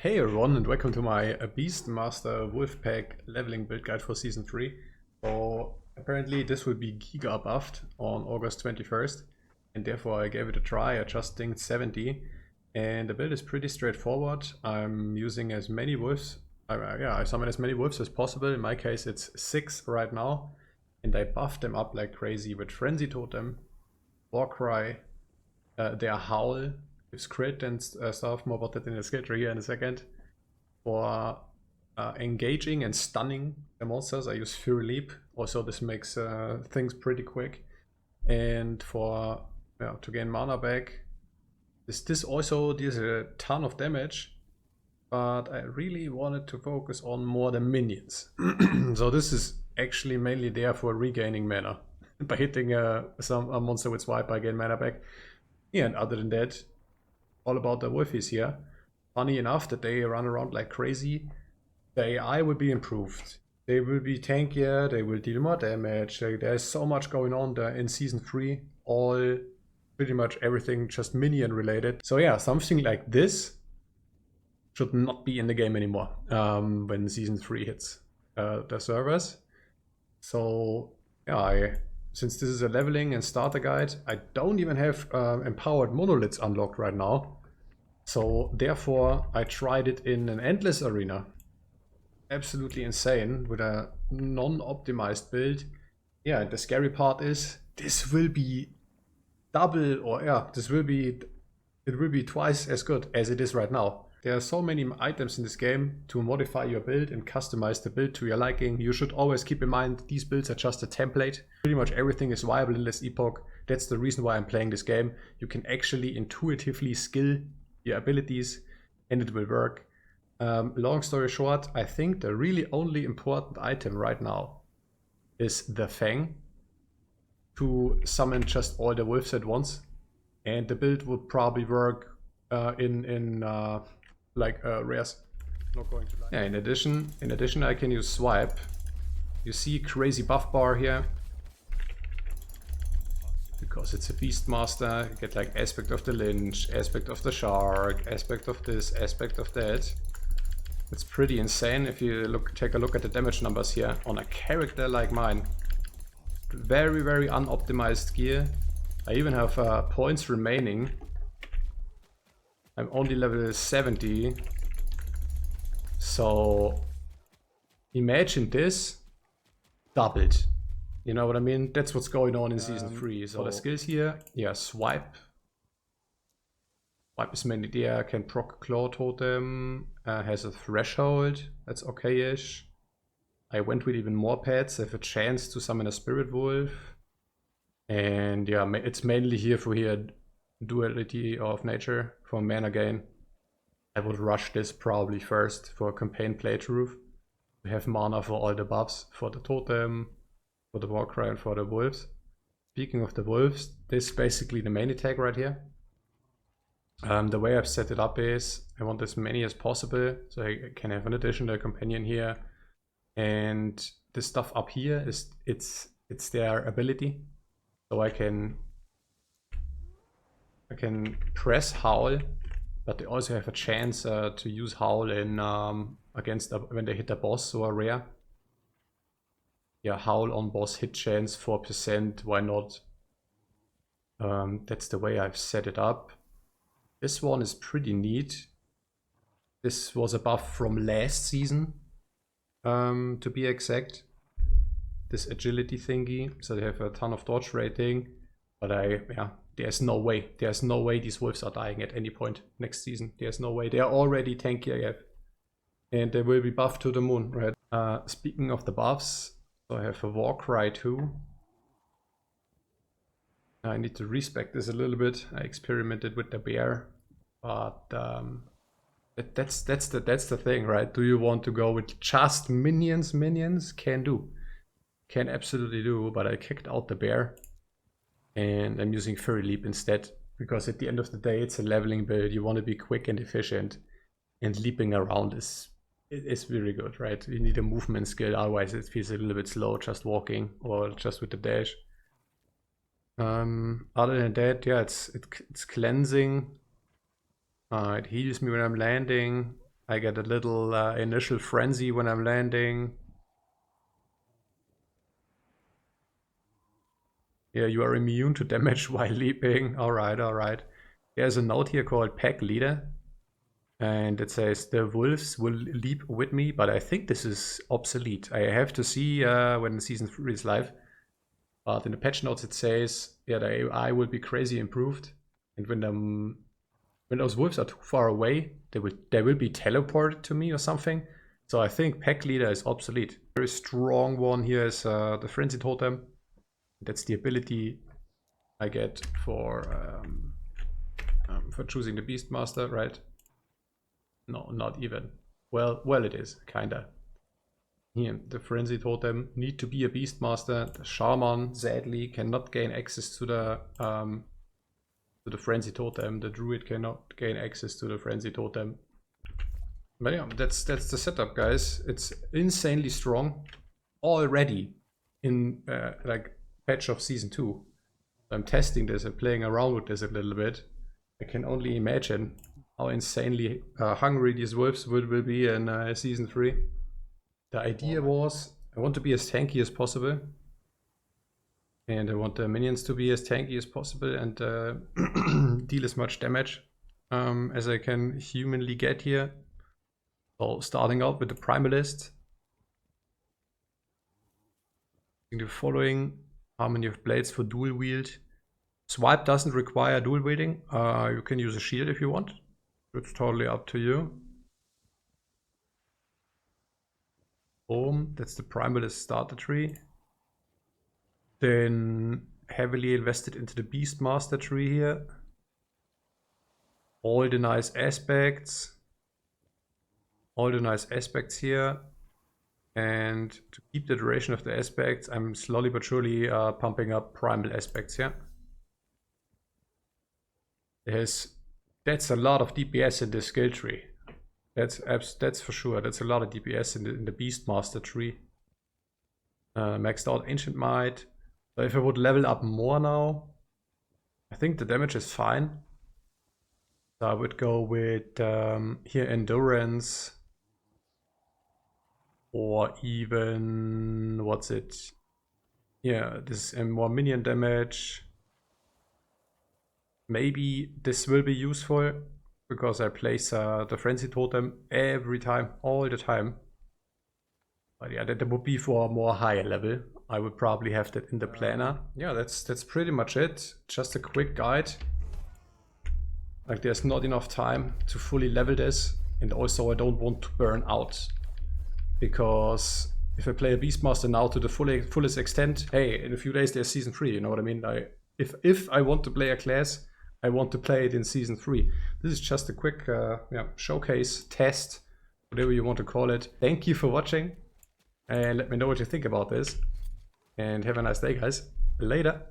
Hey everyone, and welcome to my Beastmaster Wolf Pack leveling build guide for Season 3. So apparently this will be Giga buffed on August 21st, and therefore I gave it a try. I just dinged 70, and the build is pretty straightforward. I'm using as many wolves, I summon as many wolves as possible. In my case it's 6 right now, and I buffed them up like crazy with Frenzy Totem, Warcry, their Howl, with crit and stuff, more about that in the skill tree here in a second. For engaging and stunning the monsters, I use Fury Leap. Also, this makes things pretty quick. And for to gain mana back, this also deals a ton of damage, but I really wanted to focus on more the minions. So this is actually mainly there for regaining mana. By hitting a monster with swipe, I gain mana back. Yeah, and other than that, all about the wolfies here. Funny enough that they run around like crazy. The AI will be improved. They will be tankier, they will deal more damage. There's so much going on there in Season 3. All, pretty much everything just minion related. So yeah, something like this should not be in the game anymore when Season 3 hits the servers. So yeah, since this is a leveling and starter guide, I don't even have empowered monoliths unlocked right now. So therefore I tried it in an endless arena. Absolutely insane with a non-optimized build. Yeah, the scary part is this will be double, or it will be twice as good as it is right now. There are so many items in this game to modify your build and customize the build to your liking. You should always keep in mind these builds are just a template. Pretty much everything is viable in this epoch. That's the reason why I'm playing this game. You can actually intuitively skill your abilities and it will work. Long story short, I think the really only important item right now is the Fang to summon just all the wolves at once, and the build would probably work in rares. Not going to lie. Yeah, in addition I can use swipe. You see crazy buff bar here. Because it's a Beastmaster, you get like aspect of the Lynch, aspect of the Shark, aspect of this, aspect of that. It's pretty insane if you take a look at the damage numbers here on a character like mine. Very, very unoptimized gear. I even have points remaining. I'm only level 70. So imagine this doubled. You know what I mean? That's what's going on in Season 3. So the skills here, yeah, swipe. Swipe is mainly there, can proc Claw Totem, has a threshold, that's okay-ish. I went with even more pets, I have a chance to summon a Spirit Wolf. And yeah, it's mainly here for duality of nature, for mana gain. I would rush this probably first for a campaign playthrough. We have mana for all the buffs, for the totem, for the Warcry and for the wolves. Speaking of the wolves, this is basically the main attack right here. The way I've set it up is I want as many as possible, so I can have an additional companion here. And this stuff up here is it's their ability. So I can press Howl, but they also have a chance to use Howl in against when they hit a boss or a rare. Yeah, Howl on boss hit chance 4%, why not? That's the way I've set it up. This one is pretty neat. This was a buff from last season, to be exact. This agility thingy, so they have a ton of dodge rating. But there's no way these wolves are dying at any point next season. There's no way. They are already tanky AF. And they will be buffed to the moon, right? Speaking of the buffs, so I have a Warcry too. I need to respec this a little bit. I experimented with the bear, but that's the thing, right? Do you want to go with just minions? Minions can absolutely do, but I kicked out the bear, and I'm using Fury Leap instead because at the end of the day, it's a leveling build. You want to be quick and efficient, and leaping around is very good, right? You need a movement skill, otherwise it feels a little bit slow just walking or just with the dash. Other than that, yeah, it's cleansing. It heals me when I'm landing. I get a little initial frenzy when I'm landing. Yeah, you are immune to damage while leaping. Alright, alright. There's a note here called Pack Leader. And it says the wolves will leap with me, but I think this is obsolete. I have to see when the season 3 is live. But in the patch notes it says, yeah, the AI will be crazy improved. And when those wolves are too far away, they will be teleported to me or something. So I think Pack Leader is obsolete. Very strong one here is the Frenzy Totem. That's the ability I get for choosing the Beastmaster, right? No, not even. Well, it is, kinda. Here, the Frenzy Totem need to be a Beastmaster. The Shaman, sadly, cannot gain access to the Frenzy Totem. The Druid cannot gain access to the Frenzy Totem. But yeah, that's the setup, guys. It's insanely strong already in like patch of season 2. I'm testing this and playing around with this a little bit. I can only imagine how insanely hungry these wolves will be in season 3. The idea was I want to be as tanky as possible. And I want the minions to be as tanky as possible and deal as much damage as I can humanly get here. So starting out with the Primalist. The following: Harmony of Blades for dual wield. Swipe doesn't require dual wielding. You can use a shield if you want. It's totally up to you. Boom, that's the Primalist starter tree. Then heavily invested into the Beastmaster tree here. All the nice aspects. All the nice aspects here. And to keep the duration of the aspects, I'm slowly but surely pumping up primal aspects here. That's a lot of DPS in this skill tree. That's for sure. That's a lot of DPS in the Beastmaster tree. Maxed out Ancient Might. So if I would level up more now, I think the damage is fine. So I would go with here Endurance. Or even, what's it? Yeah, this is more minion damage. Maybe this will be useful because I place the Frenzy Totem every time, all the time. But yeah, that would be for a more higher level. I would probably have that in the planner. Yeah, that's pretty much it. Just a quick guide. Like, there's not enough time to fully level this, and also I don't want to burn out. Because if I play a Beastmaster now to the fullest extent, hey, in a few days there's season 3, you know what I mean? If I want to play a class, I want to play it in season 3. This is just a quick showcase, test, whatever you want to call it. Thank you for watching, and let me know what you think about this. And have a nice day, guys. Later.